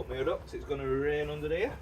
put my hood up because it's going to rain under here.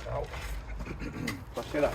Ciao. Passerà.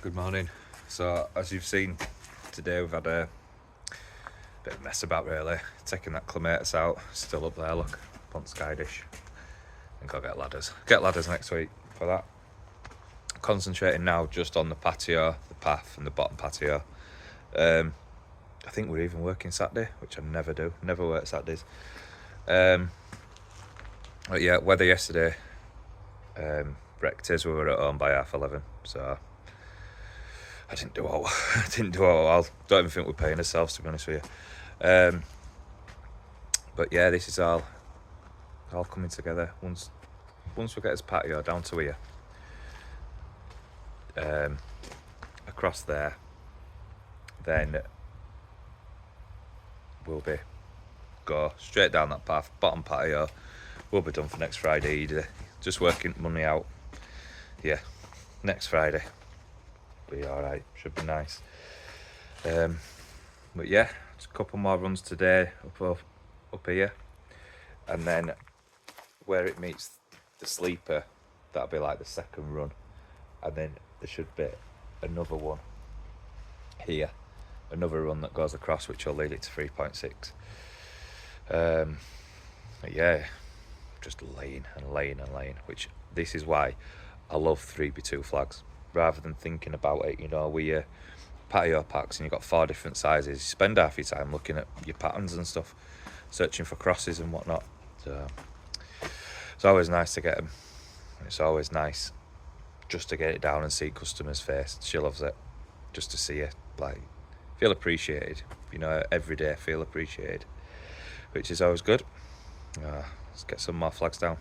Good morning. So as you've seen today, we've had a bit of a mess about really. Taking that clematis out, still up there, look, up on Skydish. I think I'll get ladders. Get ladders next week for that. Concentrating now just on the patio, the path and the bottom patio. I think we're even working Saturday, which I never do, never work Saturdays. But yeah, weather yesterday, wrecked us. We were at home by 11:30, so I didn't do all. I didn't do all. I don't even think we're paying ourselves, to be honest with you. But yeah, this is all coming together. Once we get this patio down to here, across there, then we'll go straight down that path. Bottom patio, we'll be done for next Friday. Either. Just working money out. Yeah, next Friday. Be alright, should be nice. But yeah, just a couple more runs today up here, and then where it meets the sleeper, that'll be like the second run, and then there should be another one here, another run that goes across, which will lead it to 3.6. But yeah, just laying, which this is why I love 3x2 flags. Rather than thinking about it, with your patio packs and you've got 4 different sizes, you spend half your time looking at your patterns and stuff, searching for crosses and whatnot. So it's always nice to get them. It's always nice just to get it down and see customer's face. She loves it. Just to see it, like, feel appreciated. Every day feel appreciated, which is always good. Let's get some more flags down.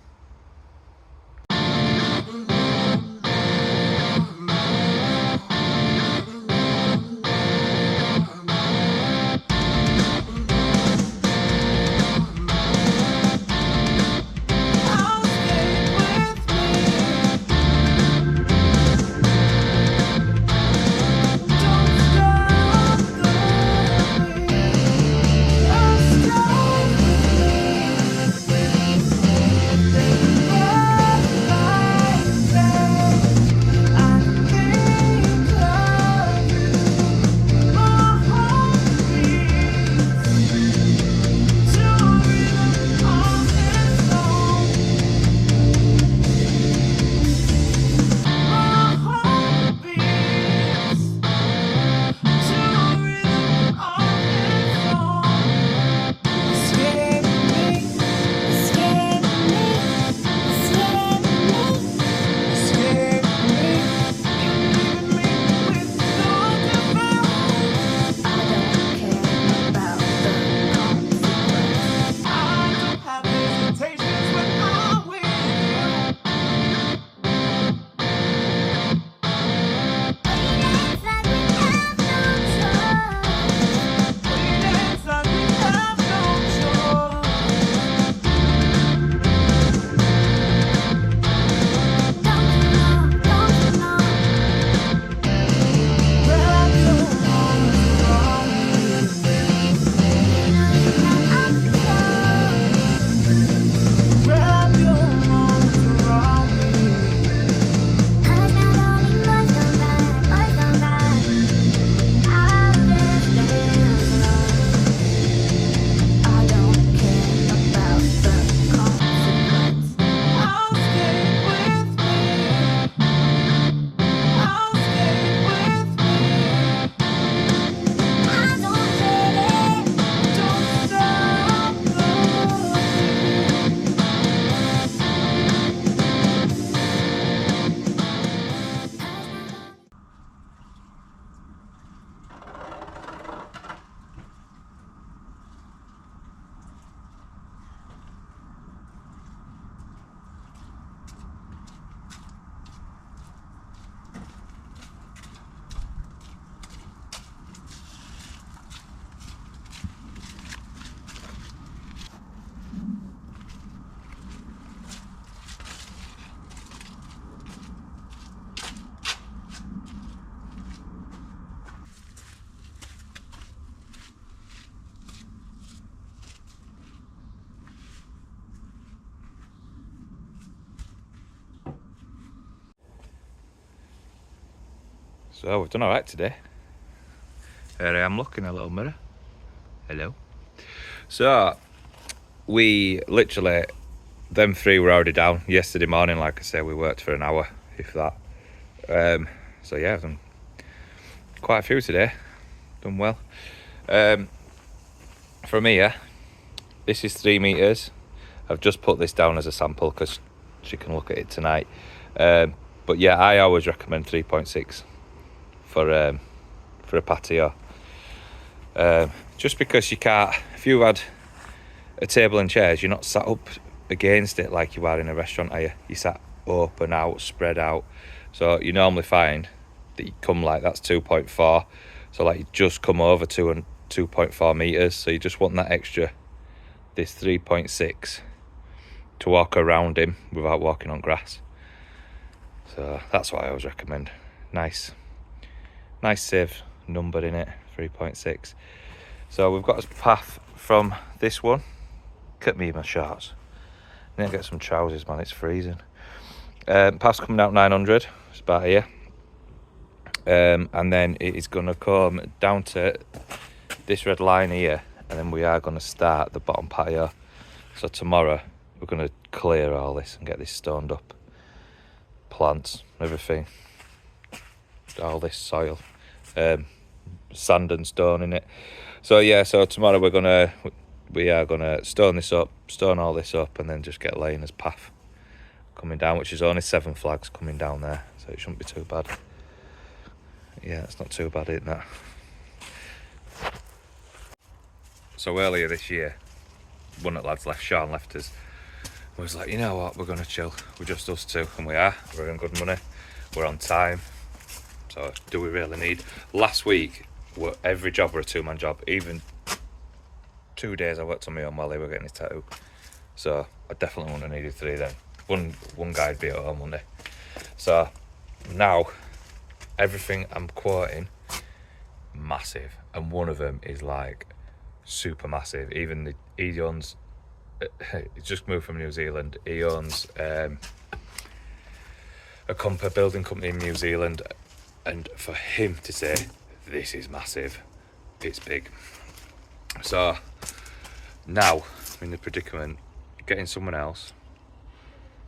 So we've done alright today. Here I am looking in a little mirror. Hello. So we literally, them three were already down yesterday morning. Like I say, we worked for an hour, if that. So yeah, I've done quite a few today. Done well. From here, this is 3 meters. I've just put this down as a sample because she can look at it tonight. But yeah, I always recommend 3.6 for a patio. Just because you can't, if you had a table and chairs, you're not sat up against it like you are in a restaurant, are you? You sat open out, spread out. So you normally find that you come like that's 2.4. So like you just come over 2.4 meters. So you just want that extra, this 3.6 to walk around him without walking on grass. So that's what I always recommend. Nice safe number in it, 3.6. So we've got a path from this one. Look at me in my shorts. I need to get some trousers, man, it's freezing. Path's coming out 900, it's about here. And then it is going to come down to this red line here, and then we are going to start the bottom patio. So tomorrow we're going to clear all this and get this stoned up. Plants, everything, all this soil, sand and stone in it. So yeah, so tomorrow we are gonna stone this up, stone all this up, and then just get laying as path coming down, which is only 7 flags coming down there, so it shouldn't be too bad. Yeah, it's not too bad, isn't that? So earlier this year, one of the lads left, Sean left us. I was like, you know what, we're gonna chill. We're just us two, and we are. We're in good money. We're on time. So do we really need? Last week, every job were a 2-man job. Even 2 days I worked on my own while they were getting his tattoo. So I definitely wouldn't have needed 3 then. One guy'd be at home one day. So now everything I'm quoting, massive, and one of them is like super massive. Even he owns. He's just moved from New Zealand. He owns a building company in New Zealand, and for him to say this is massive, it's big. So now I'm in the predicament, getting someone else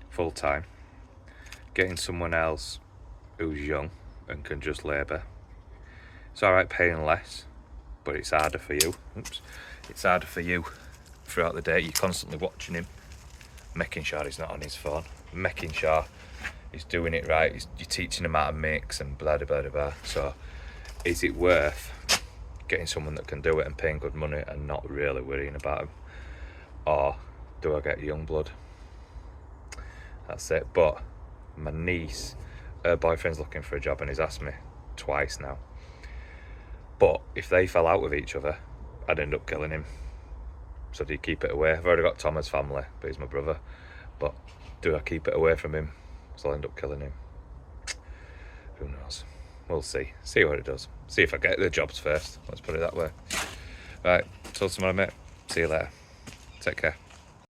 full time, getting someone else who's young and can just labour. It's alright paying less, but it's harder for you. It's harder for you throughout the day. You're constantly watching him, making sure he's not on his phone, making sure he's doing it right. You're teaching him how to mix and blah blah blah blah. So is it worth getting someone that can do it and paying good money and not really worrying about him, or do I get young blood? That's it. But my niece, her boyfriend's looking for a job and he's asked me twice now, but if they fell out with each other, I'd end up killing him. So do you keep it away? I've already got Thomas' family, but he's my brother. But do I keep it away from him? So I'll end up killing him. Who knows? We'll see. See what it does. See if I get the jobs first. Let's put it that way. Right, till tomorrow, mate. See you later. Take care.